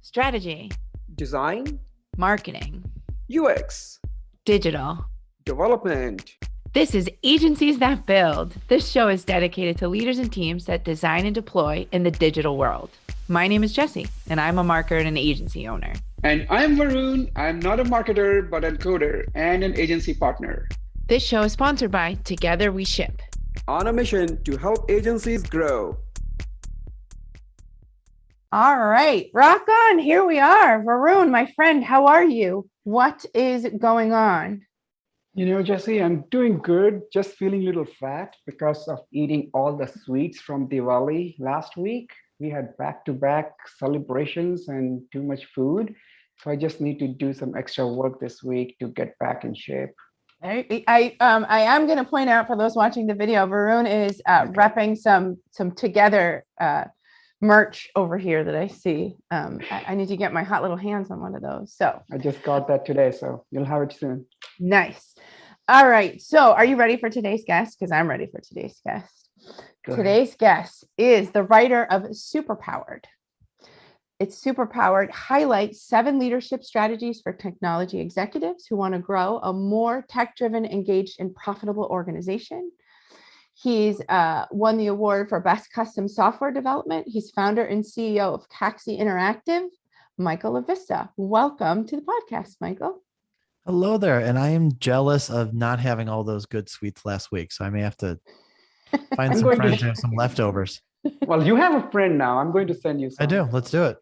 strategy, design, marketing, UX, digital. development. This is Agencies That Build. This show is dedicated to leaders and teams that design and deploy in the digital world. My name is Jessie, and I'm a marketer and an agency owner. And I'm Varun. I'm not a marketer, but a coder and an agency partner. This show is sponsored by Together We Ship. On a mission to help agencies grow. All right, rock on. Here we are. Varun, my friend, how are you? What is going on? Jesse, I'm doing good, just feeling a little fat because of eating all the sweets from Diwali last week. We had back-to-back celebrations and too much food. So I just need to do some extra work this week to get back in shape. I am going to point out for those watching the video, Varun is repping some Together merch over here that I see. I need to get my hot little hands on one of those. So I just got that today, so you'll have it soon. Nice. All right. So are you ready for today's guest? Because I'm ready for today's guest. Today's guest is the writer of Superpowered. It's Superpowered highlights 7 leadership strategies for technology executives who want to grow a more tech-driven, engaged, and profitable organization. He's won the award for Best Custom Software Development. He's founder and CEO of Caxy Interactive, Michael Lavista. Welcome to the podcast, Michael. Hello there. And I am jealous of not having all those good sweets last week. So I may have to find some friends who have some leftovers. Well, you have a friend now. I'm going to send you some. I do. Let's do it.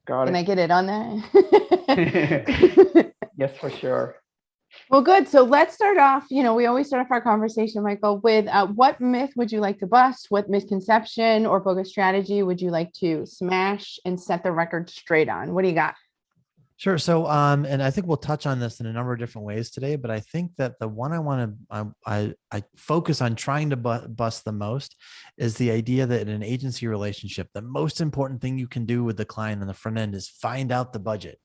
Got it. Can I get it on there? Yes, for sure. Well, good. So let's start off, we always start off our conversation, Michael, with what myth would you like to bust? What misconception or bogus strategy would you like to smash and set the record straight on? What do you got? Sure. So, and I think we'll touch on this in a number of different ways today, but I think that the one I want to, I focus on trying to bust the most is the idea that in an agency relationship, the most important thing you can do with the client on the front end is find out the budget.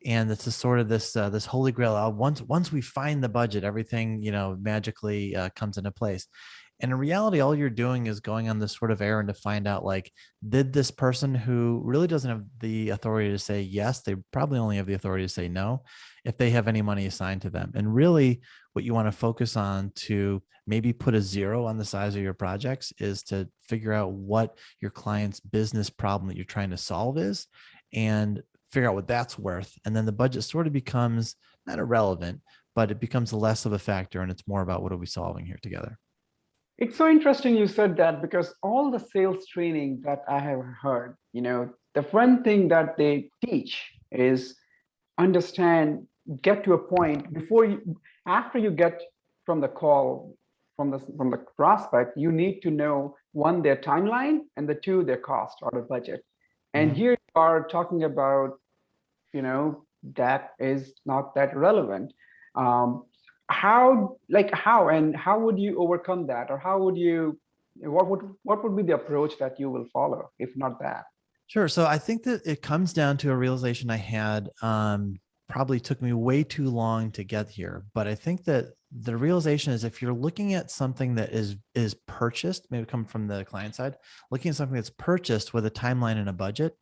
And it's a sort of this holy grail. Once we find the budget, everything, magically comes into place. And in reality, all you're doing is going on this sort of errand to find out, like, did this person who really doesn't have the authority to say yes, they probably only have the authority to say no, if they have any money assigned to them. And really what you want to focus on to maybe put a 0 on the size of your projects is to figure out what your client's business problem that you're trying to solve is and figure out what that's worth. And then the budget sort of becomes not irrelevant, but it becomes less of a factor. And it's more about what are we solving here together. It's so interesting you said that, because all the sales training that I have heard, the one thing that they teach is get to a point after you get from the call, from the prospect, you need to know, 1, their timeline, and 2, their cost or the budget. And here you are talking about, that is not that relevant. How would you overcome that, or what would be the approach that you will follow if not that? Sure. So I think that it comes down to a realization I had, probably took me way too long to get here, but I think that the realization is, if you're looking at something that is purchased, maybe come from the client side, looking at something that's purchased with a timeline and a budget,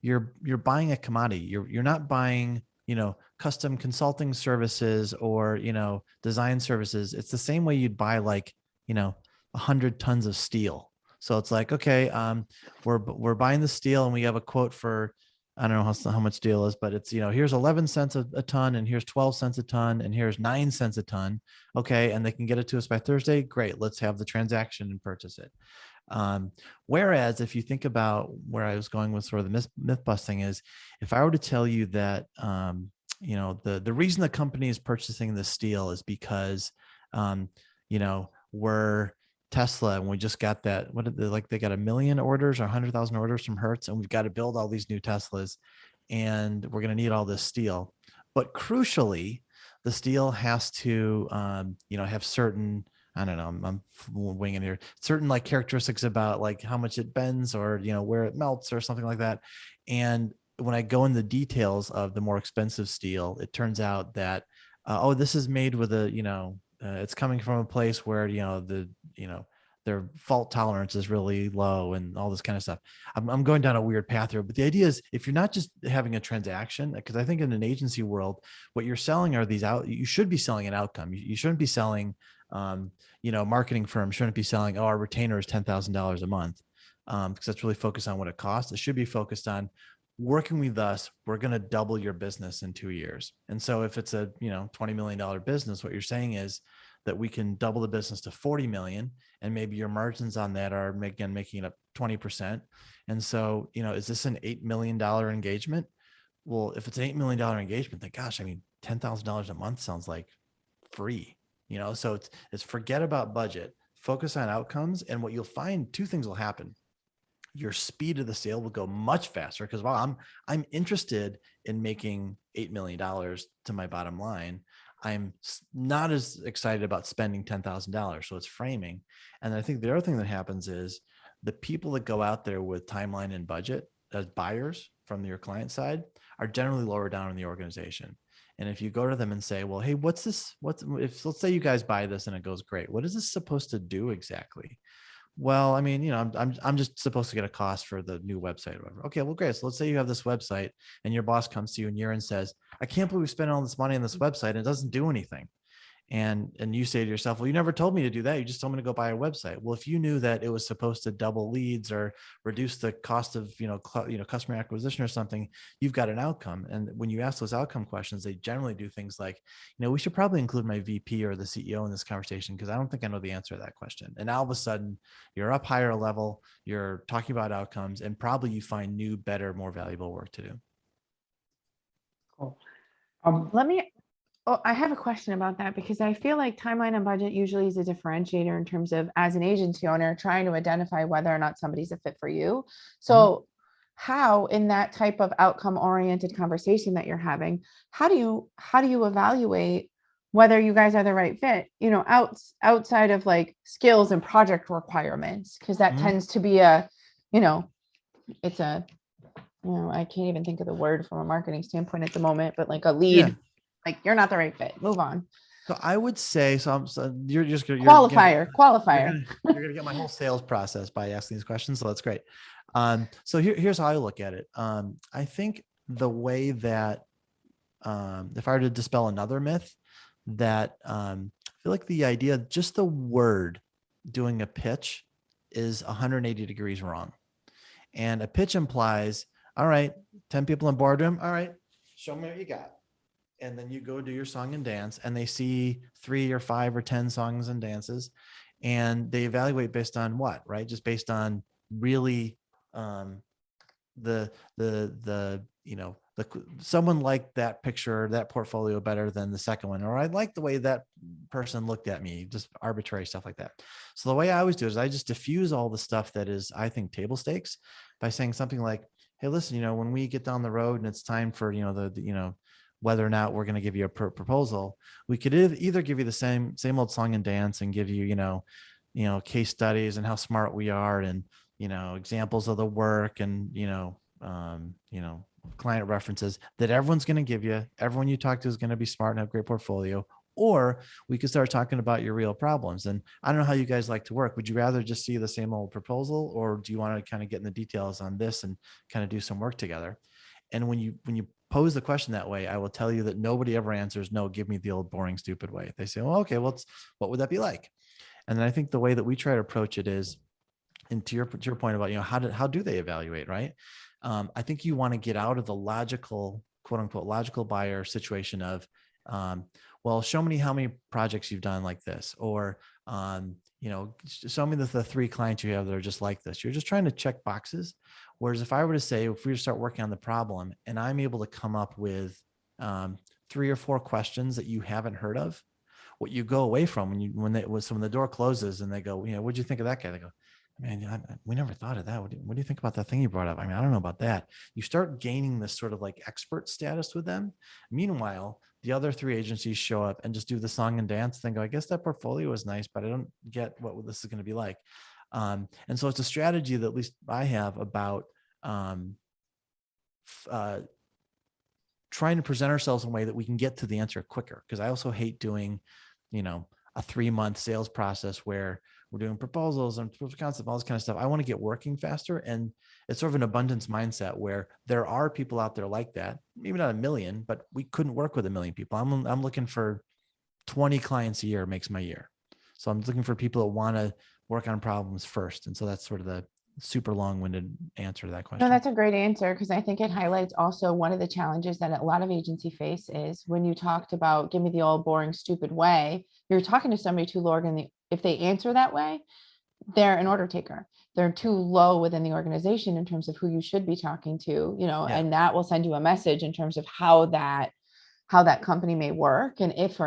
you're buying a commodity. You're not buying, custom consulting services or, design services. It's the same way you'd buy 100 tons of steel. So it's like, okay, we're buying the steel and we have a quote for, I don't know how much steel is, but it's, here's 11 cents a ton, and here's 12 cents a ton, and here's 9 cents a ton. Okay. And they can get it to us by Thursday. Great. Let's have the transaction and purchase it. Whereas if you think about where I was going with sort of the myth busting is, if I were to tell you that, the reason the company is purchasing the steel is because, we're Tesla and we just got that, they got 1 million orders or 100,000 orders from Hertz, and we've got to build all these new Teslas, and we're going to need all this steel. But crucially, the steel has to, have certain, I don't know, I'm winging here, certain characteristics about how much it bends or, where it melts or something like that. And when I go in the details of the more expensive steel, it turns out that, this is made with it's coming from a place where, their fault tolerance is really low and all this kind of stuff. I'm going down a weird path here, but the idea is if you're not just having a transaction, because I think in an agency world, what you're selling are these out, you should be selling an outcome. You shouldn't be selling, marketing firms shouldn't be selling, oh, our retainer is $10,000 a month. Because that's really focused on what it costs. It should be focused on working with us. We're going to double your business in 2 years. And so if it's a, $20 million business, what you're saying is that we can double the business to 40 million, and maybe your margins on that are again, making it up 20%. And so, is this an $8 million engagement? Well, if it's an $8 million engagement, then gosh, I mean, $10,000 a month sounds like free, so it's forget about budget, focus on outcomes. And what you'll find, two things will happen. Your speed of the sale will go much faster because, well, I'm interested in making $8 million to my bottom line. I'm not as excited about spending $10,000. So it's framing. And I think the other thing that happens is the people that go out there with timeline and budget as buyers from your client side are generally lower down in the organization. And if you go to them and say, well, hey, what's this? Let's say you guys buy this and it goes great. What is this supposed to do exactly? Well, I mean, I'm just supposed to get a cost for the new website or whatever. Okay, well, great. So let's say you have this website and your boss comes to you in year and says, I can't believe we spent all this money on this website and it doesn't do anything. And you say to yourself, well, you never told me to do that. You just told me to go buy a website. Well, if you knew that it was supposed to double leads or reduce the cost of, customer acquisition or something, you've got an outcome. And when you ask those outcome questions, they generally do things like, we should probably include my VP or the CEO in this conversation because I don't think I know the answer to that question. And all of a sudden you're up higher level, you're talking about outcomes, and probably you find new, better, more valuable work to do. Cool. I have a question about that because I feel like timeline and budget usually is a differentiator in terms of, as an agency owner, trying to identify whether or not somebody's a fit for you. So how, in that type of outcome oriented conversation that you're having, how do you evaluate whether you guys are the right fit, outside of like skills and project requirements? Because that tends to be I can't even think of the word from a marketing standpoint at the moment, but like a lead. Yeah. Like, you're not the right fit. Move on. So I would say, you're just going to qualifier. You're going to get my whole sales process by asking these questions. So that's great. So here's how I look at it. I think the way that, if I were to dispel another myth, that I feel like the idea, just the word doing a pitch is 180 degrees wrong. And a pitch implies, all right, 10 people in boardroom. All right, show me what you got. And then you go do your song and dance, and they see 3 or 5 or 10 songs and dances, and they evaluate based on what, right? Just based on really someone liked that picture, that portfolio better than the second one, or I like the way that person looked at me, just arbitrary stuff like that. So the way I always do is I just diffuse all the stuff that is, I think, table stakes by saying something like, hey, listen, when we get down the road and it's time for, whether or not we're going to give you a proposal, we could either give you the same old song and dance and give you, case studies and how smart we are and, examples of the work and, client references that everyone's going to give you. Everyone you talk to is going to be smart and have a great portfolio. Or we could start talking about your real problems. And I don't know how you guys like to work. Would you rather just see the same old proposal, or do you want to kind of get in the details on this and kind of do some work together? And when you pose the question that way, I will tell you that nobody ever answers, no, give me the old boring, stupid way. They say, well, okay, what would that be like? And then I think the way that we try to approach it is, and to your point about, how do they evaluate, right? I think you want to get out of the logical, quote unquote, logical buyer situation of, well, show me how many projects you've done like this, or, show me the 3 clients you have that are just like this. You're just trying to check boxes. Whereas if I were to say, if we start working on the problem and I'm able to come up with 3 or 4 questions that you haven't heard of, what you go away from when the door closes and they go, what'd you think of that guy? They go, man, we never thought of that. What do you think about that thing you brought up? I mean, I don't know about that. You start gaining this sort of like expert status with them. Meanwhile, the other 3 agencies show up and just do the song and dance thing. Go, I guess that portfolio is nice, but I don't get what this is going to be like. And so it's a strategy that at least I have about trying to present ourselves in a way that we can get to the answer quicker. Because I also hate doing, a 3-month sales process where we're doing proposals and proof of concept, all this kind of stuff. I want to get working faster. And it's sort of an abundance mindset where there are people out there like that, maybe not a million, but we couldn't work with a million people. I'm looking for 20 clients a year makes my year. So I'm looking for people that want to work on problems first. And so that's sort of the super long-winded answer to that question. No, that's a great answer, because I think it highlights also one of the challenges that a lot of agency face is when you talked about give me the old boring stupid way, you're talking to somebody too low, and if they answer that way, they're an order taker. They're too low within the organization in terms of who you should be talking to, Yeah. and that will send you a message in terms of how that company may work and if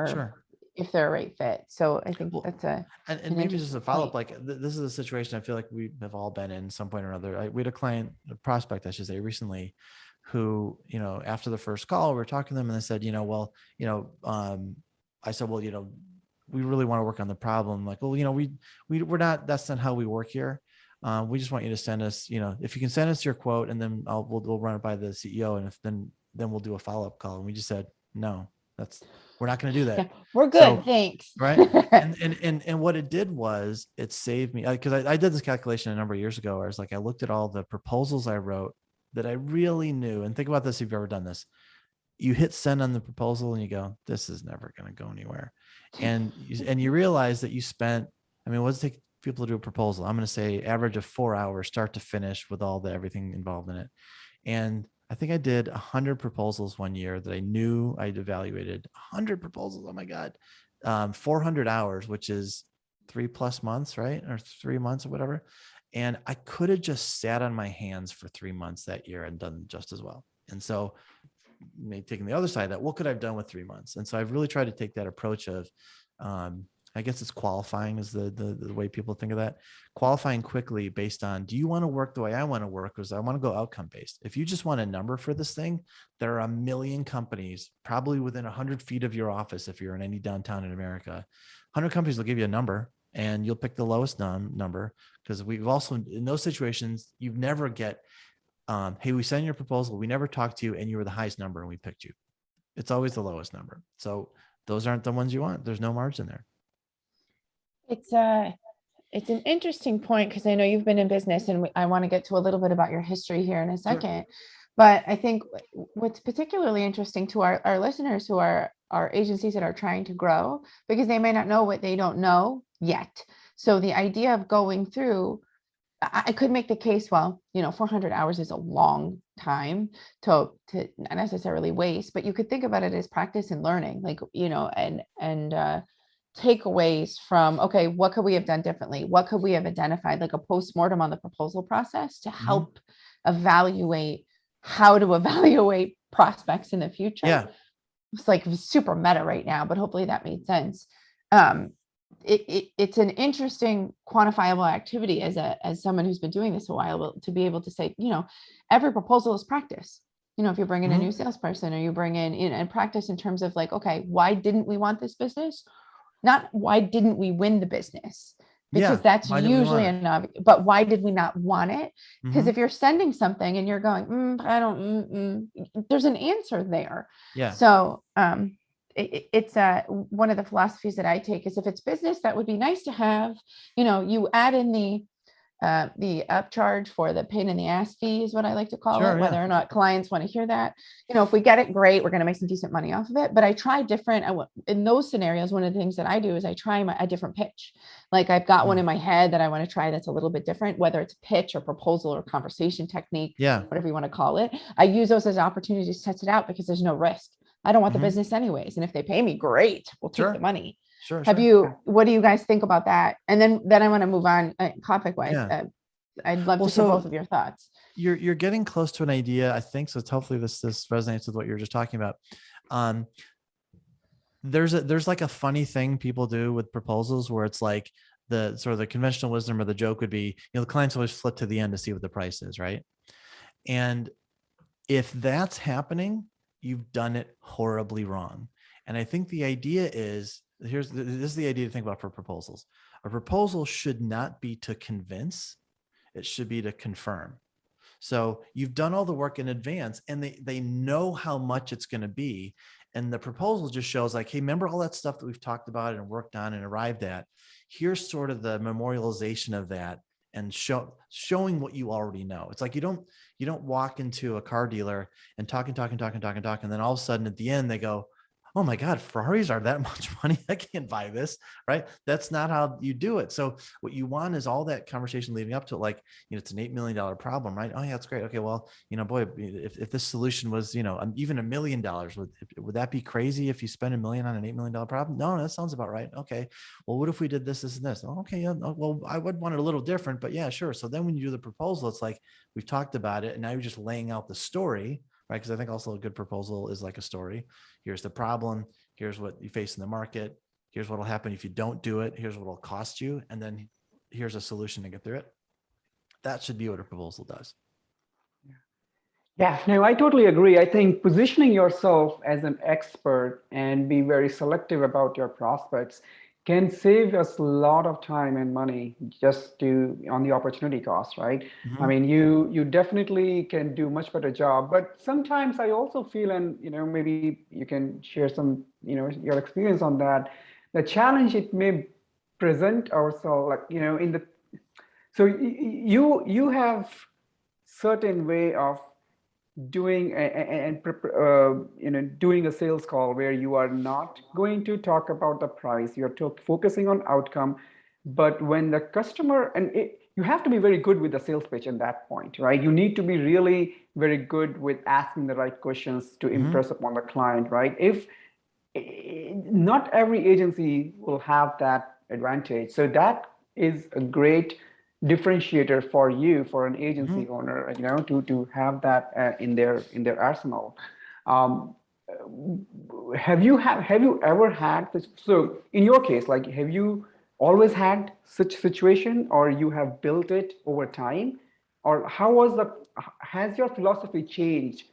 they're a right fit. So I think that's and maybe just a follow-up, like this is a situation I feel like we have all been in some point or another. We had a prospect, I should say, recently who, after the first call, we were talking to them and they said, I said, well, we really want to work on the problem. Like, well, we're not, that's not how we work here. We just want you to send us, if you can send us your quote, and then we'll run it by the CEO. And if then we'll do a follow-up call. And we just said, no, we're not going to do that. Yeah, we're good. So, thanks. Right. and what it did was it saved me, because I did this calculation a number of years ago where I was like, I looked at all the proposals I wrote that I really knew. And think about this. If you've ever done this, you hit send on the proposal and you go, this is never going to go anywhere. And you realize that you spent, what does it take people to do a proposal? I'm going to say average of 4 hours, start to finish, with all everything involved in it. And I think I did 100 proposals one year that I knew I'd evaluated. 100 proposals. Oh my God. 400 hours, which is 3+ months, right? Or 3 months or whatever. And I could have just sat on my hands for 3 months that year and done just as well. And so maybe taking the other side of that, what could I have done with 3 months? And so I've really tried to take that approach of, I guess it's qualifying is the way people think of that. Qualifying quickly based on, do you want to work the way I want to work? Because I want to go outcome based. If you just want a number for this thing, there are a million companies probably within 100 feet of your office. If you're in any downtown in America, 100 companies will give you a number and you'll pick the lowest number. Because we've also, in those situations, you never get, hey, we sent your proposal, we never talked to you, and you were the highest number and we picked you. It's always the lowest number. So those aren't the ones you want. There's no margin there. It's an interesting point, because I know you've been in business, and I want to get to a little bit about your history here in a second. But I think what's particularly interesting to our listeners who are agencies that are trying to grow, because they may not know what they don't know yet. So the idea of going through, I could make the case, 400 hours is a long time to not necessarily waste, but you could think about it as practice and learning, and takeaways from, okay, what could we have done differently? What could we have identified, like a postmortem on the proposal process to help evaluate how to evaluate prospects in the future? Yeah. It's like super meta right now, but hopefully that made sense. It's an interesting quantifiable activity as someone who's been doing this a while, to be able to say, every proposal is practice. If you bring in a new salesperson, or you bring in, and practice in terms of like, okay, why didn't we want this business? Not why didn't we win the business? Because that's usually enough, but why did we not want it? Because if you're sending something and you're going, there's an answer there. Yeah. So it's one of the philosophies that I take is, if it's business, that would be nice to have, you add in the upcharge for the pain in the ass fee is what I like to call it, whether or not clients want to hear that. If we get it, great, we're going to make some decent money off of it. But I try different. In those scenarios, one of the things that I do is I try a different pitch. Like I've got one in my head that I want to try that's a little bit different, whether it's pitch or proposal or conversation technique, whatever you want to call it. I use those as opportunities to test it out, because there's no risk. I don't want the business anyways. And if they pay me, great, we'll take the money. What do you guys think about that? And then I want to move on topic wise. I'd love to hear both of your thoughts. You're getting close to an idea, I think. So hopefully this resonates with what you were just talking about. There's like a funny thing people do with proposals where it's like the sort of the conventional wisdom or the joke would be, the clients always flip to the end to see what the price is, right? And if that's happening, you've done it horribly wrong. And I think the idea is, this is the idea to think about for proposals. A proposal should not be to convince, it should be to confirm. So you've done all the work in advance, and they know how much it's going to be. And the proposal just shows like, hey, remember all that stuff that we've talked about and worked on and arrived at? here's sort of the memorialization of that and showing what you already know. It's like you don't walk into a car dealer and talk, and then all of a sudden at the end they go, oh my God, Ferraris are that much money. I can't buy this, right? That's not how you do it. So what you want is all that conversation leading up to it, like, it's an $8 million problem, right? Oh yeah, that's great. Okay, well, boy, if this solution was, even $1 million, would that be crazy if you spend $1 million on an $8 million problem? No, that sounds about right. Okay, well, what if we did this, this, and this? Oh, okay, yeah, well, I would want it a little different, but yeah, sure. So then when you do the proposal, it's like, we've talked about it, and now you're just laying out the story, right? Because I think also a good proposal is like a story. Here's the problem. Here's what you face in the market. Here's what will happen if you don't do it. Here's what it'll cost you. And then here's a solution to get through it. That should be what a proposal does. Yeah, no, I totally agree. I think positioning yourself as an expert and be very selective about your prospects can save us a lot of time and money just on the opportunity cost, right? Mm-hmm. I mean, you definitely can do much better job, but sometimes I also feel, and maybe you can share some, your experience on that, the challenge it may present ourselves, like, so you have certain way of doing doing a sales call where you are not going to talk about the price, you're focusing on outcome. But when the customer, you have to be very good with the sales pitch at that point, right? You need to be really very good with asking the right questions to impress upon the client, right? If not every agency will have that advantage, so that is a great differentiator for you, for an agency owner, to have that in their arsenal. Have you ever had this? So in your case, like, have you always had such situation, or you have built it over time, or has your philosophy changed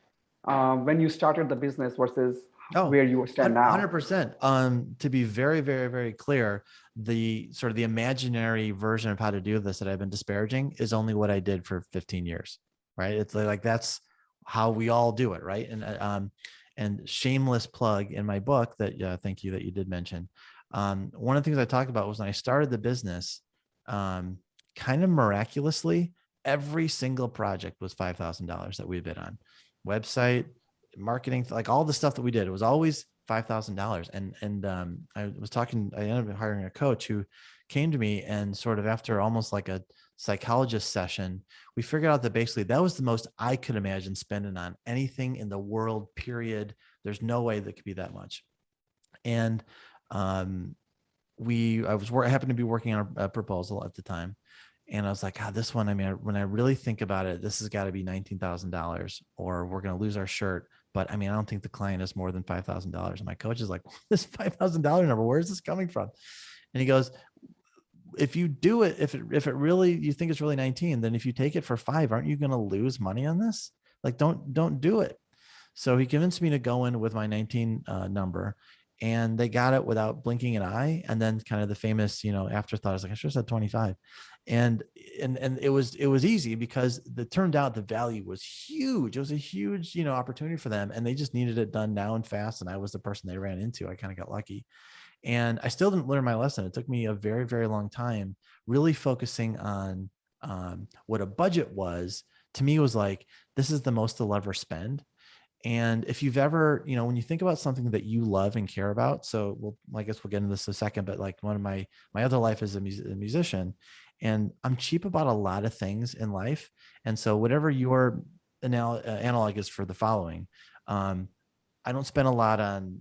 when you started the business versus where you stand now? 100%. To be very, very, very clear, the sort of the imaginary version of how to do this that I've been disparaging is only what I did for 15 years, right? It's like, that's how we all do it, right? And shameless plug in my book that, thank you that you did mention. One of the things I talked about was when I started the business, kind of miraculously, every single project was $5,000 that we bid on. Website, marketing, like all the stuff that we did, it was always $5,000. And I ended up hiring a coach who came to me, and sort of after almost like a psychologist session, we figured out that basically that was the most I could imagine spending on anything in the world, period. There's no way that could be that much. And I happened to be working on a proposal at the time. And I was like, God, this one, I mean, when I really think about it, this has got to be $19,000 or we're going to lose our shirt. But I mean, I don't think the client is more than $5,000. And my coach is like, this $5,000 number, where is this coming from? And he goes, if you do it, if it really, you think it's really 19, then if you take it for 5, aren't you going to lose money on this? Like, don't do it. So he convinced me to go in with my 19 number, and they got it without blinking an eye. And then kind of the famous, afterthought, I was like, I should have said 25. And it was easy because it turned out the value was huge. It was a huge, opportunity for them, and they just needed it done now and fast. And I was the person they ran into. I kind of got lucky, and I still didn't learn my lesson. It took me a very, very long time, really focusing on what a budget was. To me, was like, this is the most they'll ever spend. And if you've ever, when you think about something that you love and care about, so I guess we'll get into this in a second, but like one of my other life is a musician, and I'm cheap about a lot of things in life. And so whatever your analog is for the following, I don't spend a lot on,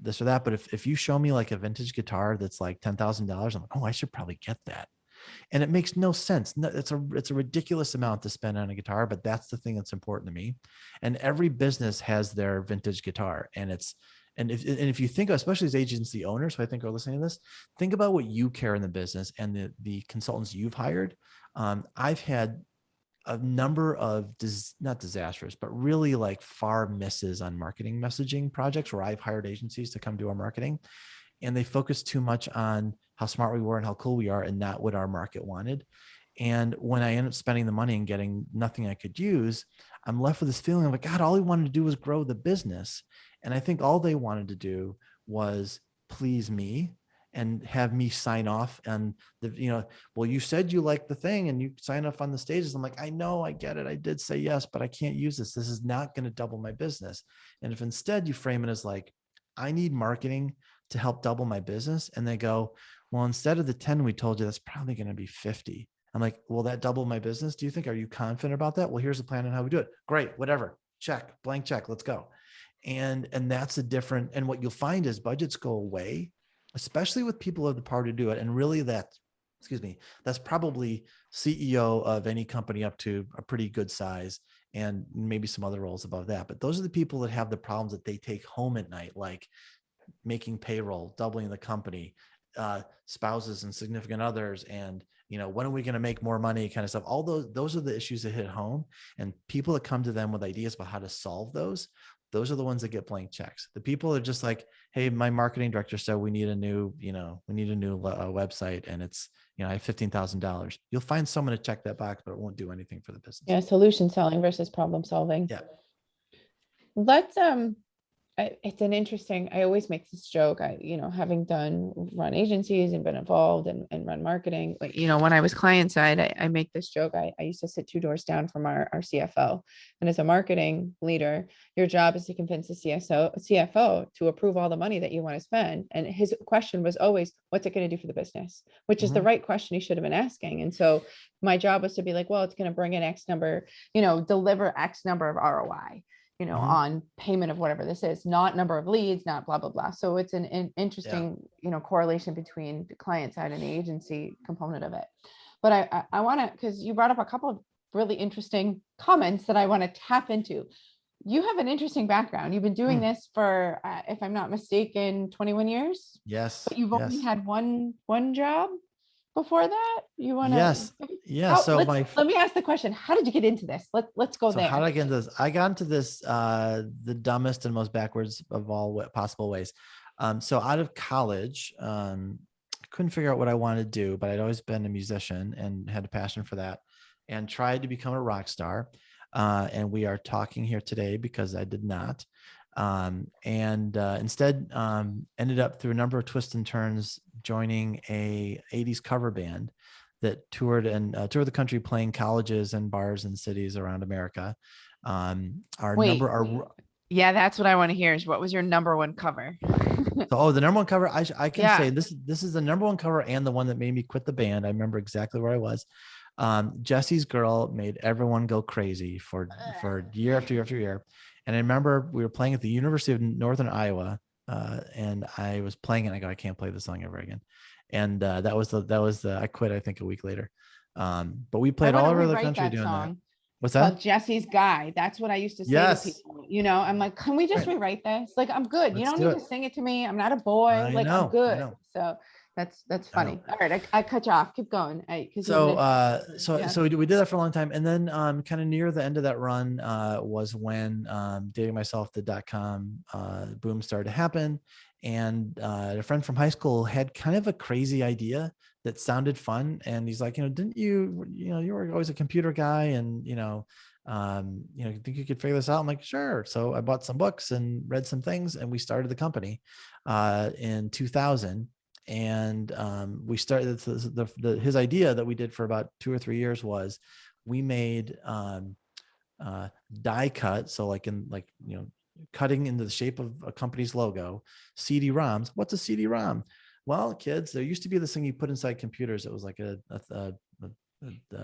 this or that, but if you show me like a vintage guitar that's like $10,000, I'm like, oh, I should probably get that. And it makes no sense. It's a ridiculous amount to spend on a guitar, but that's the thing that's important to me. And every business has their vintage guitar. And if you think, especially as agency owners who I think are listening to this, think about what you care in the business and the consultants you've hired. I've had a number of not disastrous, but really like far misses on marketing messaging projects where I've hired agencies to come do our marketing, and they focus too much on how smart we were and how cool we are and not what our market wanted. And when I end up spending the money and getting nothing I could use, I'm left with this feeling of like, God, all he wanted to do was grow the business. And I think all they wanted to do was please me and have me sign off and well, you said you like the thing and you sign off on the stages. I'm like, I know, I get it. I did say yes, but I can't use this. This is not going to double my business. And if instead you frame it as like, I need marketing to help double my business. And they go, well, instead of the 10 we told you, that's probably going to be 50. I'm like, will that double my business? Do you think, are you confident about that? Well, here's the plan on how we do it. Great, whatever. Check, blank check, let's go. And that's a different, and what you'll find is budgets go away, especially with people who have the power to do it. And really that's probably CEO of any company up to a pretty good size, and maybe some other roles above that. But those are the people that have the problems that they take home at night, like making payroll, doubling the company, spouses and significant others, and when are we going to make more money, kind of stuff. All those are the issues that hit home, and people that come to them with ideas about how to solve those are the ones that get blank checks. The people are just like, hey, my marketing director said we need a new website, and it's, I have $15,000. You'll find someone to check that box, but it won't do anything for the business. Yeah, solution selling versus problem solving. Yeah. Let's it's an interesting, I always make this joke, having run agencies and been involved and run marketing, but when I was client side, I make this joke. I used to sit 2 doors down from our CFO. And as a marketing leader, your job is to convince the CFO to approve all the money that you want to spend. And his question was always, what's it going to do for the business? Which is the right question he should have been asking. And so my job was to be like, well, it's going to bring in X number, deliver X number of ROI. On payment of whatever this is, not number of leads, not blah, blah, blah. So it's an interesting, correlation between the client side and the agency component of it. But I want to, because you brought up a couple of really interesting comments that I want to tap into. You have an interesting background. You've been doing this for, if I'm not mistaken, 21 years. Yes. But you've only had one job before that. You want to? Yes. Yeah. So let me ask the question. How did you get into this? Let's go there. How did I get into this? I got into this the dumbest and most backwards of all possible ways. So out of college, couldn't figure out what I wanted to do, but I'd always been a musician and had a passion for that, and tried to become a rock star. And we are talking here today because I did not. Instead ended up through a number of twists and turns joining a 80s cover band that toured the country playing colleges and bars and cities around America. Yeah, that's what I want to hear is what was your number one cover? The number one cover, I can say this is the number one cover and the one that made me quit the band. I remember exactly where I was. Jesse's Girl made everyone go crazy for year after year after year. And I remember we were playing at the University of Northern Iowa, and I was playing it. And I go, I can't play this song ever again. And that was I quit, I think, a week later. But we played all over the country doing that. What's that? Called Jesse's Guy. That's what I used to say to people. I'm like, can we just rewrite this? Like, I'm good. You don't need to sing it to me. I'm not a boy. I'm good. So that's funny. All right, I cut you off. Keep going. So we did that for a long time, and then kind of near the end of that run was when Dating Myself, the .com boom started to happen, and a friend from high school had kind of a crazy idea that sounded fun, and he's like, didn't you were always a computer guy, and think you could figure this out? I'm like, sure. So I bought some books and read some things, and we started the company in 2000. And we started his idea that we did for about 2 or 3 years was we made die cut. So cutting into the shape of a company's logo, CD-ROMs. What's a CD-ROM? Well, kids, there used to be this thing you put inside computers. It was like a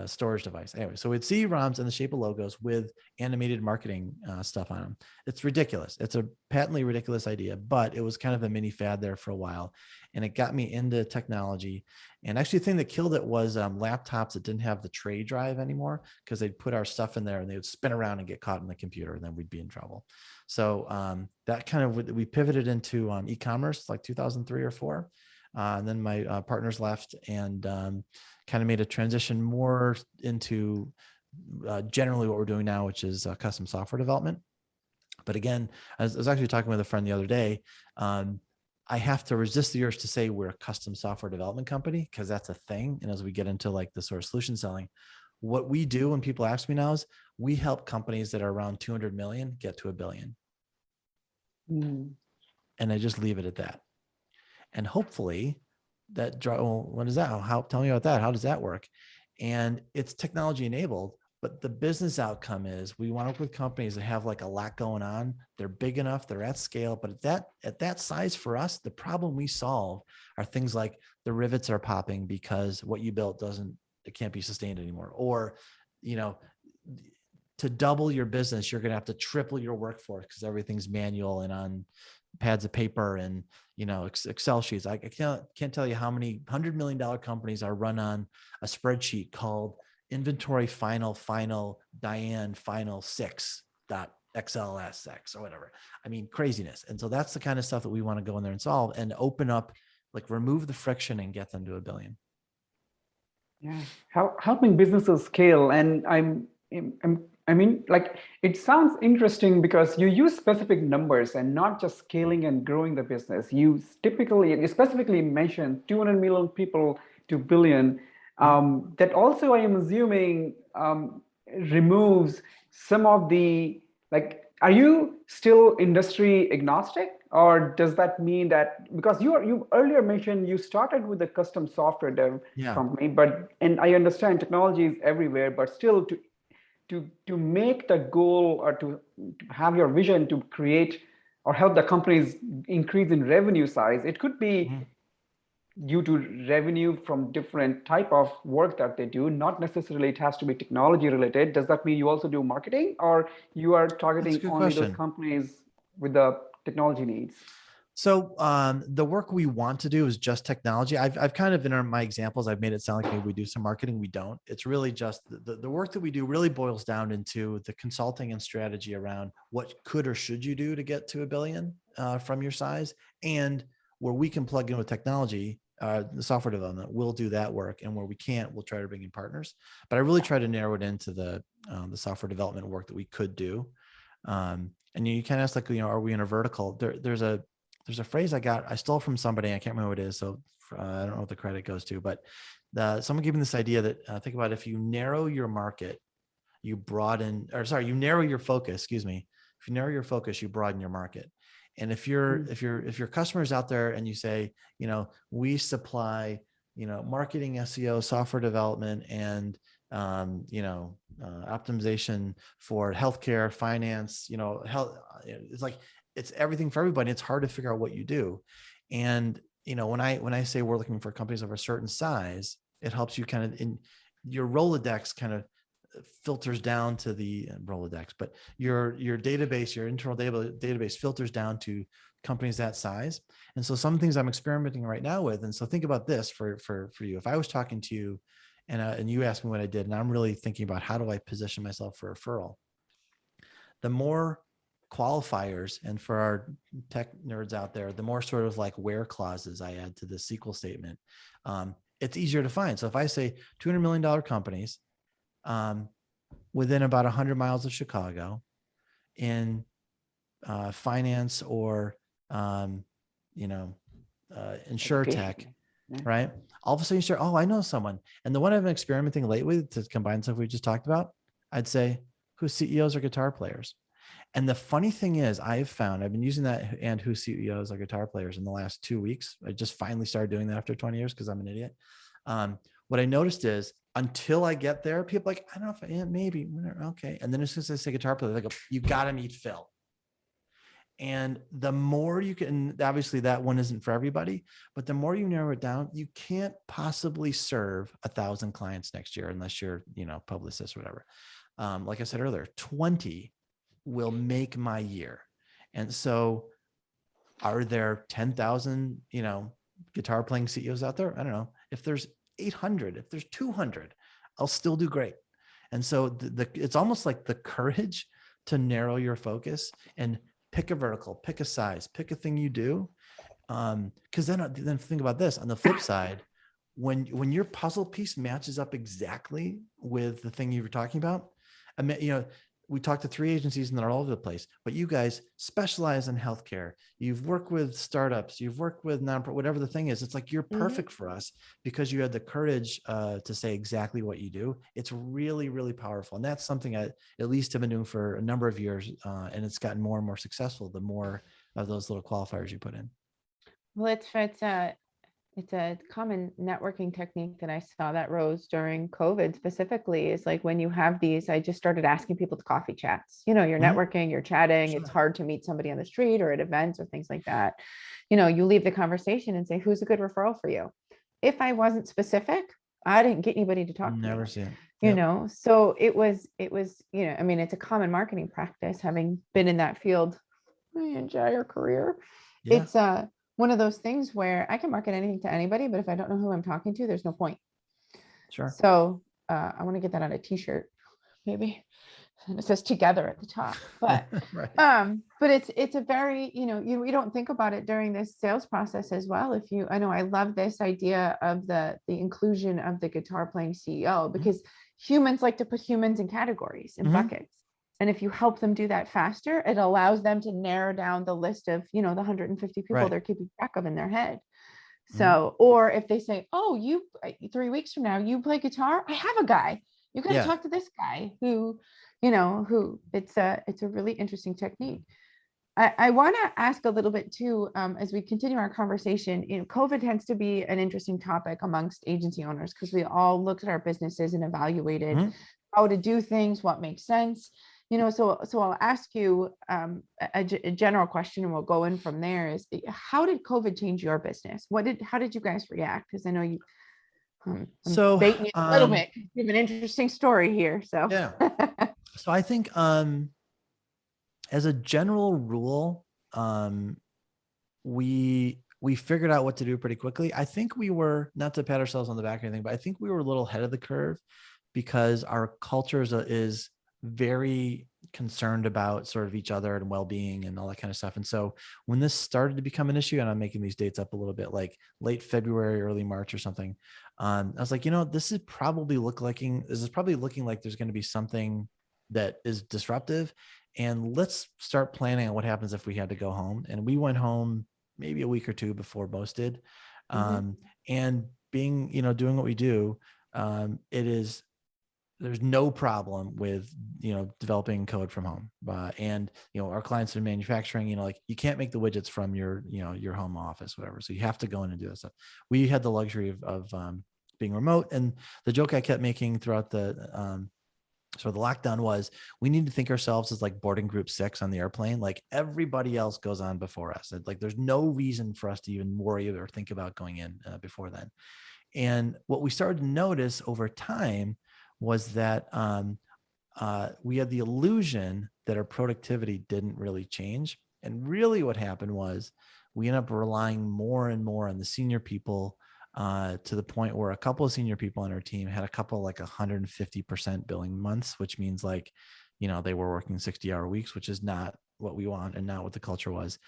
storage device. Anyway, so we had CD-ROMs in the shape of logos with animated marketing stuff on them. It's ridiculous. It's a patently ridiculous idea, but it was kind of a mini fad there for a while. And it got me into technology. And actually the thing that killed it was laptops that didn't have the tray drive anymore, because they'd put our stuff in there and they would spin around and get caught in the computer, and then we'd be in trouble. So that kind of, we pivoted into e-commerce like 2003 or 4. And then my partners left, and kind of made a transition more into generally what we're doing now, which is custom software development. But again, I was actually talking with a friend the other day. I have to resist the urge to say we're a custom software development company, because that's a thing. And as we get into like the sort of solution selling, what we do when people ask me now is we help companies that are around 200 million get to $1 billion. And I just leave it at that. And hopefully well, what is that? Tell me about that. How does that work? And it's technology enabled, but the business outcome is we want to work with companies that have like a lot going on. They're big enough, they're at scale, but at that size for us, the problem we solve are things like the rivets are popping because what you built it can't be sustained anymore. Or, you know, to double your business, you're going to have to triple your workforce because everything's manual and on pads of paper and, you know, Excel sheets. I can't tell you how many $100 million companies are run on a spreadsheet called inventory final Diane final 6.xlsx or whatever. I mean, craziness. And so that's the kind of stuff that we want to go in there and solve and open up, like remove the friction and get them to $1 billion. Yeah, helping businesses scale. And I mean, like, it sounds interesting because you use specific numbers and not just scaling and growing the business. You specifically mentioned 200 million people to billion. That also, I am assuming, removes some of the, like, are you still industry agnostic? Or does that mean that, because you earlier mentioned you started with a custom software dev company, and I understand technology is everywhere, but still to make the goal or to have your vision to create or help the companies increase in revenue size, it could be due to revenue from different type of work that they do, not necessarily it has to be technology related. Does that mean you also do marketing, or you are targeting only those companies with the technology needs? So the work we want to do is just technology. I've kind of, in my examples, I've made it sound like maybe we do some marketing. We don't. It's really just the work that we do really boils down into the consulting and strategy around what could or should you do to get to $1 billion from your size, and where we can plug in with technology, the software development, we'll do that work. And where we can't, we'll try to bring in partners. But I really try to narrow it into the software development work that we could do. And you kind of ask, like, you know, are we in a vertical? There's a phrase I stole from somebody. I can't remember what it is. So I don't know what the credit goes to, but someone gave me this idea that think about if you narrow your market, you narrow your focus, excuse me. If you narrow your focus, you broaden your market. And if your customer's out there and you say, you know, we supply, you know, marketing, SEO, software development, and optimization for healthcare, finance, you know, health, it's like, it's everything for everybody. It's hard to figure out what you do. And, you know, when I say we're looking for companies of a certain size, it helps you kind of in your Rolodex kind of filters down to the Rolodex, but your database, your internal database filters down to companies that size. And so some things I'm experimenting right now with. And so think about this for you. If I was talking to you and you asked me what I did, and I'm really thinking about how do I position myself for referral, the more qualifiers, and for our tech nerds out there, the more sort of like where clauses I add to the SQL statement, it's easier to find. So if I say $200 million companies within about 100 miles of Chicago in finance or, insure tech, right? All of a sudden you start, oh, I know someone. And the one I've been experimenting lately to combine stuff we just talked about, I'd say whose CEOs are guitar players. And the funny thing is, I've been using that and who CEOs are guitar players in the last 2 weeks. I just finally started doing that after 20 years because I'm an idiot. What I noticed is until I get there, people are like, I don't know if I am, maybe, okay. And then as soon as I say guitar player, they go, you got to meet Phil. And the more you can, obviously that one isn't for everybody, but the more you narrow it down, you can't possibly serve 1,000 clients next year unless you're, publicist or whatever. Like I said earlier, 20 will make my year. And so are there 10,000, guitar playing CEOs out there? I don't know. If there's 800, if there's 200, I'll still do great. And so it's almost like the courage to narrow your focus and pick a vertical, pick a size, pick a thing you do. Because then think about this on the flip side, when your puzzle piece matches up exactly with the thing you were talking about, we talked to 3 agencies and they're all over the place, but you guys specialize in healthcare. You've worked with startups, you've worked with nonprofit, whatever the thing is. It's like, you're perfect for us because you had the courage to say exactly what you do. It's really, really powerful. And that's something I at least have been doing for a number of years. And it's gotten more and more successful the more of those little qualifiers you put in. Well, it's a common networking technique that I saw that rose during COVID specifically is like when you have these, I just started asking people to coffee chats. You're Mhm. networking, you're chatting. Sure. It's hard to meet somebody on the street or at events or things like that. You leave the conversation and say, who's a good referral for you? If I wasn't specific, I didn't get anybody to talk to me. Never see it. Yep. So I mean, it's a common marketing practice, having been in that field my entire career. Yeah. It's one of those things where I can market anything to anybody, but if I don't know who I'm talking to, there's no point. Sure. So I want to get that on a t-shirt, maybe. And it says together at the top. But Right. but it's a very, you don't think about it during this sales process as well. I know I love this idea of the inclusion of the guitar playing CEO, because humans like to put humans in categories and buckets. And if you help them do that faster, it allows them to narrow down the list of, the 150 people Right. they're keeping track of in their head. So, or if they say, oh, 3 weeks from now, you play guitar, I have a guy. You got to Yeah. talk to this guy who it's a really interesting technique. I want to ask a little bit too, as we continue our conversation. COVID tends to be an interesting topic amongst agency owners because we all looked at our businesses and evaluated how to do things, what makes sense. So I'll ask you a general question and we'll go in from there. Is how did COVID change your business? How did you guys react? Because I know you. I'm So, baiting you a little bit. You have an interesting story here. So yeah. So I think as a general rule, we figured out what to do pretty quickly. I think we were, not to pat ourselves on the back or anything, but I think we were a little ahead of the curve because our culture is very concerned about sort of each other and well-being and all that kind of stuff. And so when this started to become an issue, and I'm making these dates up a little bit, like late February, early March or something, I was like, this is probably looking like there's going to be something that is disruptive. And let's start planning on what happens if we had to go home. And we went home maybe a week or two before most did. And being, doing what we do, there's no problem with, developing code from home. And, our clients in manufacturing, like you can't make the widgets from your home office, whatever. So you have to go in and do that stuff. We had the luxury of being remote. And the joke I kept making throughout the lockdown was we need to think ourselves as like boarding group 6 on the airplane. Like everybody else goes on before us. Like there's no reason for us to even worry or think about going in before then. And what we started to notice over time was that we had the illusion that our productivity didn't really change. And really what happened was we ended up relying more and more on the senior people to the point where a couple of senior people on our team had a couple like 150% billing months, which means like, they were working 60-hour weeks, which is not what we want and not what the culture was.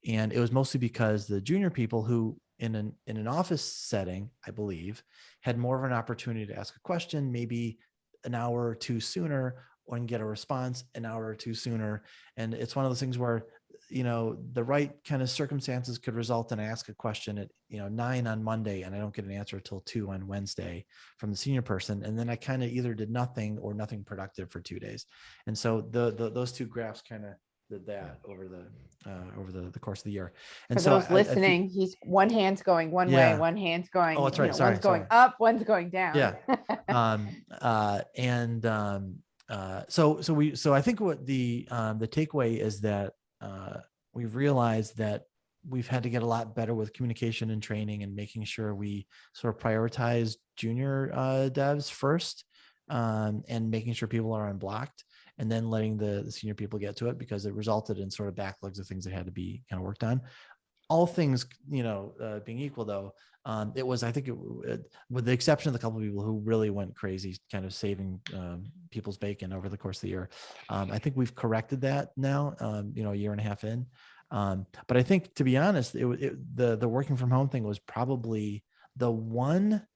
And it was mostly because the junior people who in an office setting, I believe, had more of an opportunity to ask a question, maybe an hour or two sooner, or get a response an hour or two sooner. And it's one of those things where, the right kind of circumstances could result in I ask a question at, 9 on Monday and I don't get an answer until 2 on Wednesday from the senior person. And then I kind of either did nothing or nothing productive for 2 days. And so those two graphs kind of did that over the course of the year. And for so those listening, he's one hand's going one way, one hand's going. Oh, that's right. Sorry, one's going up, one's going down. Yeah. So I think what the takeaway is that we've realized that we've had to get a lot better with communication and training and making sure we sort of prioritize junior devs first, and making sure people are unblocked, and then letting the senior people get to it, because it resulted in sort of backlogs of things that had to be kind of worked on. All things, being equal though, it was, I think with the exception of the couple of people who really went crazy, kind of saving people's bacon over the course of the year. I think we've corrected that now, a year and a half in. But I think, to be honest, the working from home thing was probably the one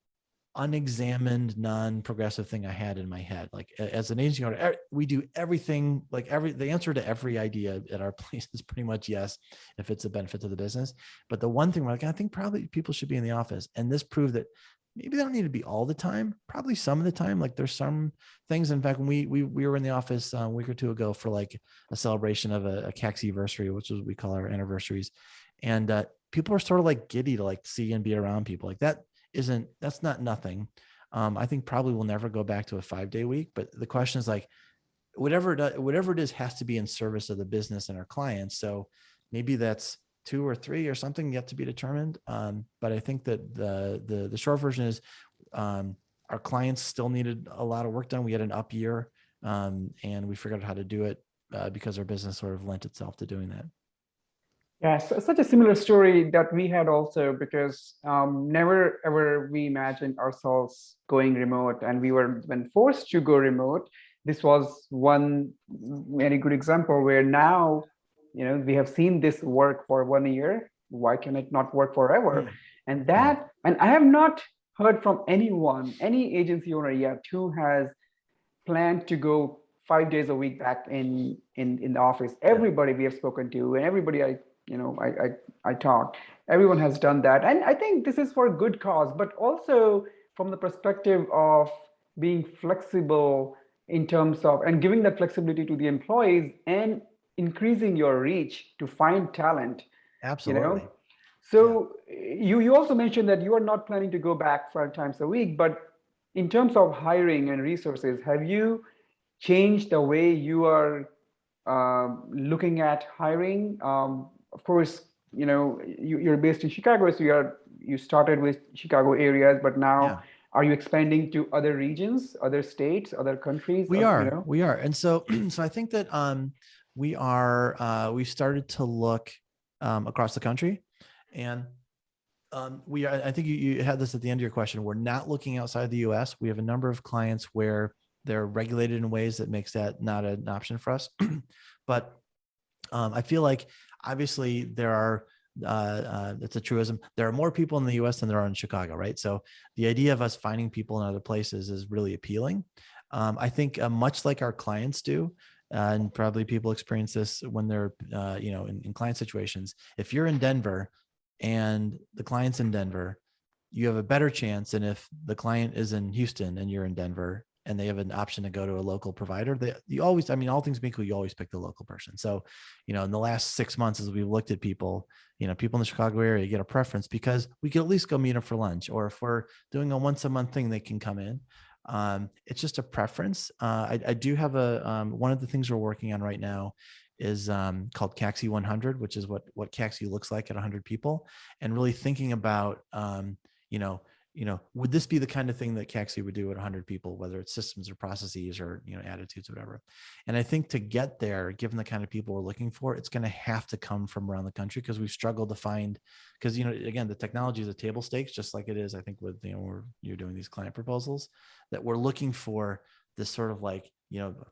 unexamined, non-progressive thing I had in my head. Like as an agency owner, we do everything, like the answer to every idea at our place is pretty much yes, if it's a benefit to the business. But the one thing we're like, I think probably people should be in the office. And this proved that maybe they don't need to be all the time, probably some of the time. Like there's some things. In fact, when we were in the office a week or two ago for like a celebration of a Caxy anniversary, which is what we call our anniversaries. And people are sort of like giddy to like see and be around people. Like that's not nothing. I think probably we'll never go back to a 5-day week, but the question is like, whatever it is has to be in service of the business and our clients. So maybe that's 2 or 3 or something yet to be determined. But I think that the short version is our clients still needed a lot of work done. We had an up year and we figured out how to do it because our business sort of lent itself to doing that. Yeah, so such a similar story that we had also, because never ever we imagined ourselves going remote, and we were when forced to go remote. This was one very good example where now, we have seen this work for 1 year. Why can it not work forever? And I have not heard from anyone, any agency owner yet, who has planned to go 5 days a week back in the office. Everybody we have spoken to, and everybody I talked, everyone has done that. And I think this is for a good cause, but also from the perspective of being flexible in terms of, and giving that flexibility to the employees and increasing your reach to find talent. Absolutely. So you also mentioned that you are not planning to go back 5 times a week, but in terms of hiring and resources, have you changed the way you are looking at hiring? Of course, you're based in Chicago, so you started with Chicago areas, but now are you expanding to other regions, other states, other countries? We are. And so I think that we started to look across the country, and we are, I think you had this at the end of your question. We're not looking outside the US. We have a number of clients where they're regulated in ways that makes that not an option for us. But I feel like obviously there are, it's a truism. There are more people in the US than there are in Chicago, right? So the idea of us finding people in other places is really appealing. I think much like our clients do, and probably people experience this when they're, in client situations. If you're in Denver and the client's in Denver, you have a better chance than if the client is in Houston and you're in Denver and they have an option to go to a local provider. All things being equal, you always pick the local person. So, in the last 6 months, as we've looked at people, people in the Chicago area get a preference because we could at least go meet them for lunch, or if we're doing a once a month thing, they can come in. It's just a preference. I do have one of the things we're working on right now is called Caxy 100, which is what Caxy looks like at 100 people, and really thinking about, would this be the kind of thing that Caxy would do at 100 people, whether it's systems or processes or, attitudes or whatever. And I think to get there, given the kind of people we're looking for, it's going to have to come from around the country, because we've struggled to find, because, again, the technology is a table stakes, just like it is, I think, with, you're doing these client proposals, that we're looking for this sort of like,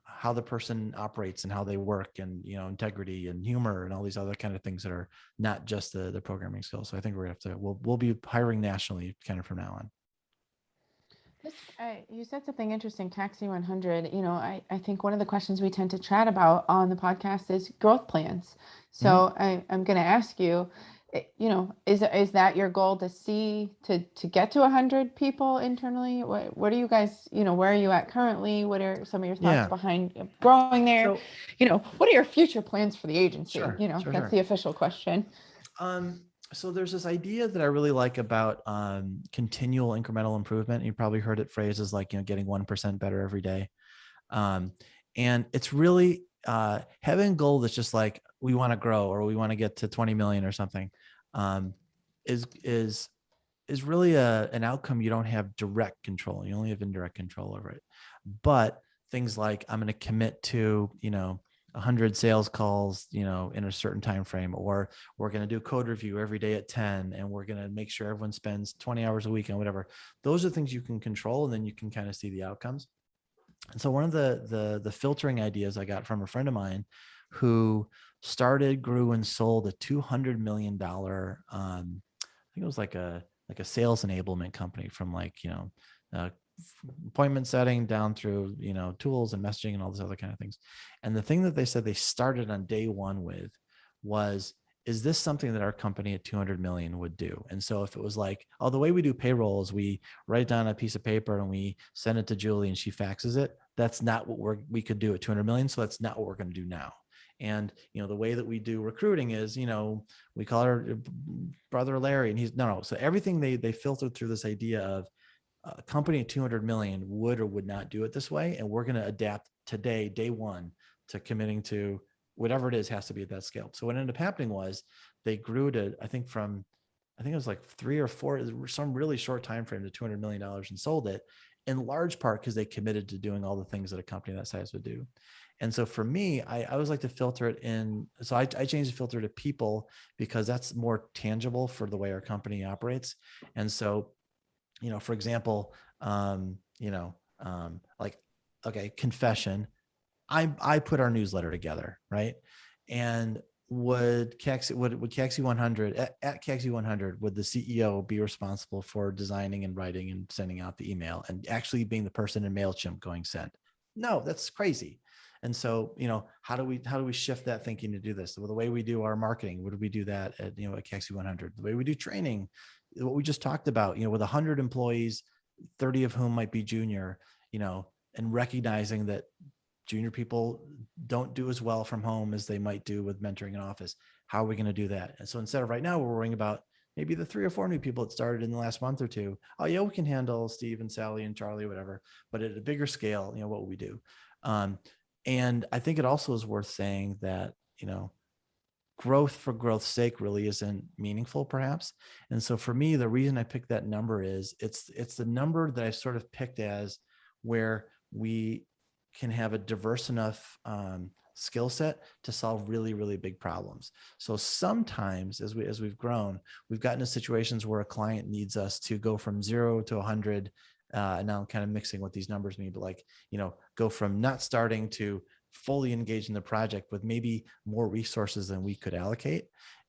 how the person operates and how they work, and, integrity and humor and all these other kind of things that are not just the programming skills. So I think we'll be hiring nationally kind of from now on. You said something interesting, Caxy 100. I think one of the questions we tend to chat about on the podcast is growth plans. So I'm going to ask you, is that your goal to get to 100 people internally? What are you guys, where are you at currently? What are some of your thoughts behind growing there? So, what are your future plans for the agency? That's the official question. So there's this idea that I really like about continual incremental improvement. You probably heard it phrased as like, getting 1% better every day. And it's really having a goal that's just like, we want to grow, or we want to get to 20 million or something, is really an outcome you don't have direct control. You only have indirect control over it. But things like, I'm going to commit to, 100 sales calls, in a certain time frame, or we're going to do a code review every day at 10, and we're going to make sure everyone spends 20 hours a week and whatever. Those are things you can control, and then you can kind of see the outcomes. And so one of the filtering ideas I got from a friend of mine who started, grew, and sold a $200 million, I think it was like a sales enablement company, from like, appointment setting down through, tools and messaging and all those other kind of things. And the thing that they said they started on day one with was, is this something that our company at 200 million would do? And so if it was like, the way we do payroll is we write down a piece of paper and we send it to Julie and she faxes it. That's not what we could do at 200 million. So that's not what we're going to do now. And, the way that we do recruiting is, we call our brother Larry, and he's no. So everything they filtered through this idea of a company at 200 million would or would not do it this way. And we're going to adapt today, day one, to committing to whatever it is has to be at that scale. So what ended up happening was they grew to, I think it was like 3 or 4, some really short time frame to $200 million and sold it, in large part because they committed to doing all the things that a company that size would do. And so for me, I always like to filter it in. So I changed the filter to people because that's more tangible for the way our company operates. And so, for example, like, okay, confession, I put our newsletter together, right? And would Caxy 100 at Caxy 100, would the CEO be responsible for designing and writing and sending out the email and actually being the person in MailChimp going send? No, that's crazy. And so, how do we shift that thinking to do this? So the way we do our marketing, would we do that at Caxy 100? The way we do training, what we just talked about, with 100 employees, 30 of whom might be junior, and recognizing that junior people don't do as well from home as they might do with mentoring in office. How are we going to do that? And so instead of right now, we're worrying about maybe the 3 or 4 new people that started in the last month or two. Oh yeah, we can handle Steve and Sally and Charlie, whatever. But at a bigger scale, what will we do? And I think it also is worth saying that, growth for growth's sake really isn't meaningful, perhaps. And so for me, the reason I picked that number is it's the number that I sort of picked as where we can have a diverse enough skill set to solve really, really big problems. So sometimes as we've grown, we've gotten to situations where a client needs us to go from 0 to 100. And now I'm kind of mixing what these numbers mean, but go from not starting to fully engaged in the project with maybe more resources than we could allocate.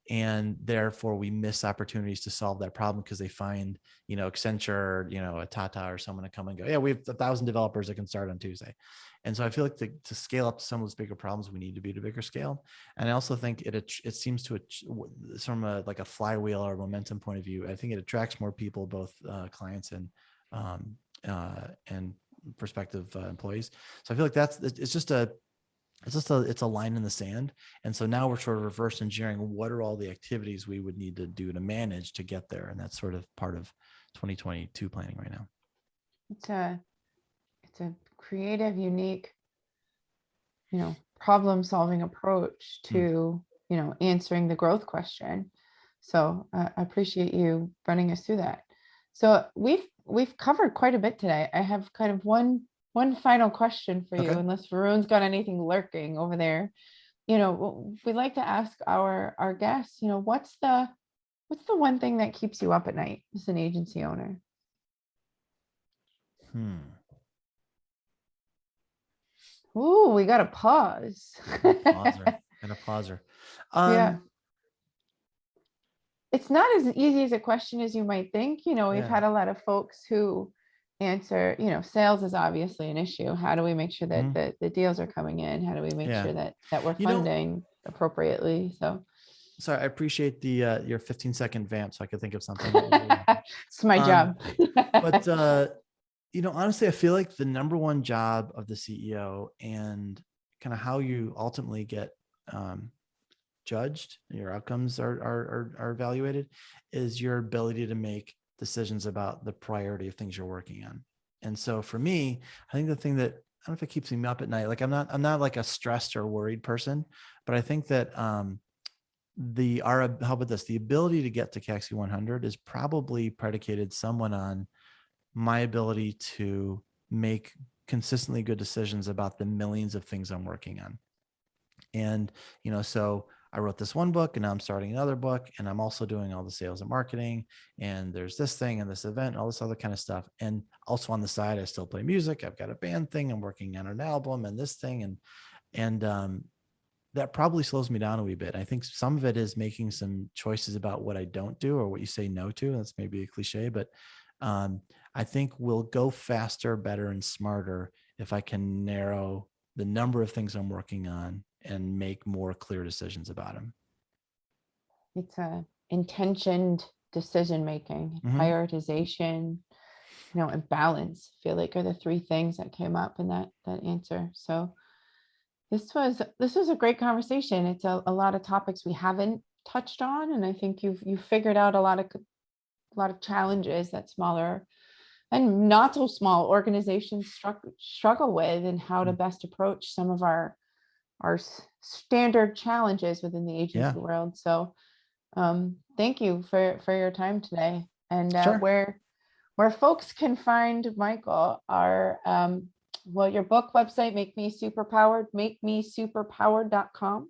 And therefore we miss opportunities to solve that problem because they find, Accenture, a Tata or someone to come and go, yeah, we have 1,000 developers that can start on Tuesday. And so I feel like to scale up to some of those bigger problems, we need to be at a bigger scale. And I also think it seems to, from a flywheel or momentum point of view, I think it attracts more people, both clients and prospective employees. So I feel like it's a line in the sand. And so now we're sort of reverse engineering what are all the activities we would need to do to manage to get there. And that's sort of part of 2022 planning right now. It's a creative, unique, problem solving approach to, answering the growth question. So I appreciate you running us through that. So we've covered quite a bit today. I have kind of one final question for you, Okay. unless Varun's got anything lurking over there. We like to ask our guests, what's the one thing that keeps you up at night as an agency owner? Ooh, we got to pause. Pauser. Yeah. It's not as easy as a question as you might think. We've had a lot of folks who answer, sales is obviously an issue. How do we make sure that the deals are coming in? How do we make sure that we're funding appropriately? So sorry, I appreciate the your 15-second vamp so I could think of something. It's my job. But honestly, I feel like the number one job of the CEO and kind of how you ultimately get judged, your outcomes are evaluated, is your ability to make decisions about the priority of things you're working on. And so for me, I think the thing that, I don't know if it keeps me up at night, like I'm not like a stressed or worried person, but I think that how about this? The ability to get to Caxy 100 is probably predicated somewhat on my ability to make consistently good decisions about the millions of things I'm working on. And, so I wrote this one book and now I'm starting another book and I'm also doing all the sales and marketing and there's this thing and this event, and all this other kind of stuff. And also on the side, I still play music. I've got a band thing. I'm working on an album and this thing. And that probably slows me down a wee bit. I think some of it is making some choices about what I don't do or what you say no to. That's maybe a cliche, but I think we'll go faster, better, and smarter if I can narrow the number of things I'm working on and make more clear decisions about them. It's a intentioned decision making, prioritization, and balance, I feel like are the 3 things that came up in that answer. So This was a great conversation. It's a lot of topics we haven't touched on, and I think you've figured out a lot of challenges that smaller and not so small organizations struggle with, and how to best approach some of our standard challenges within the agency world. So thank you for your time today. And Sure. where folks can find Michael are well, your book website, Make Me Superpowered, makemesuperpowered.com.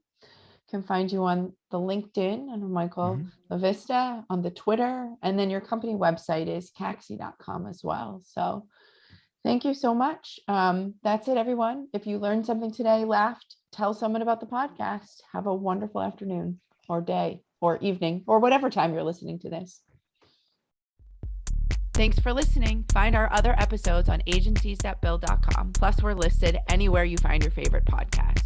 Can find you on the LinkedIn under Michael Lavista, on the Twitter, and then your company website is Caxy.com as well. So thank you so much. That's it, everyone. If you learned something today, laughed, tell someone about the podcast. Have a wonderful afternoon or day or evening or whatever time you're listening to this. Thanks for listening. Find our other episodes on agencies.build.com. Plus, we're listed anywhere you find your favorite podcast.